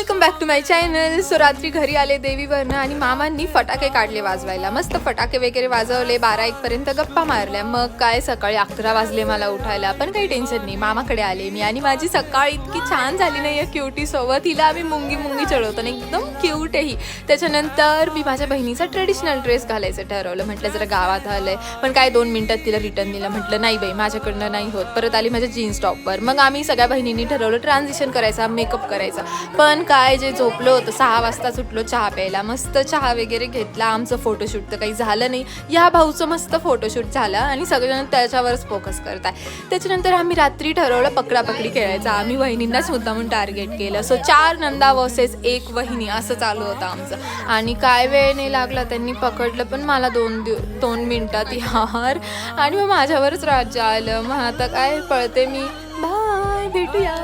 Welcome back to my channel. So रात्री घरी आले देवीवरनं आणि मामांनी फटाके काढले वाजवायला. मस्त फटाके वगैरे वाजवले. 12-1 पर्यंत गप्पा मारल्या. मग काय सकाळी 11 वाजले मला उठायला, पण काही टेन्शन नाही. मामाकडे आले मी आणि माझी सकाळ इतकी छान झाली नाही या क्युटी सोबत. हिला आम्ही मुंगी चढवतो ना, एकदम क्यूट आहे ही. त्याच्यानंतर मी माझ्या बहिणीचा ट्रेडिशनल ड्रेस घालायचं ठरवलं. म्हटलं जरा गावात आलंय, पण काय 2 मिनिटात तिला रिटर्न दिलं. म्हटलं नाही बाई माझ्याकडनं नाही होत. परत आली माझ्या जीन्स टॉपवर. मग आम्ही सगळ्या बहिणींनी ठरवलं ट्रान्झिशन करायचा, मेकअप करायचा. पण काय जे झोपलो होतं 6 वाजता सुटलो चहा प्यायला. मस्त चहा वगैरे घेतला. आमचं फोटोशूट तर काही झालं नाही. या भाऊचं मस्त फोटोशूट झालं आणि सगळेजण त्याच्यावरच फोकस करताय. त्याच्यानंतर आम्ही रात्री ठरवलं पकडापकडी खेळायचं. आम्ही वहिनींनाच मुद्दामून टार्गेट केलं. सो 4 नंदा वर्सेस 1 वहिनी असं चालू होतं आमचं. आणि काय वेळ नाही लागला, त्यांनी पकडलं पण मला 2 मिनिटात यार. आणि मग माझ्यावरच राज्य आलं. मग आता काय पळते मी. बाय, भेटूया.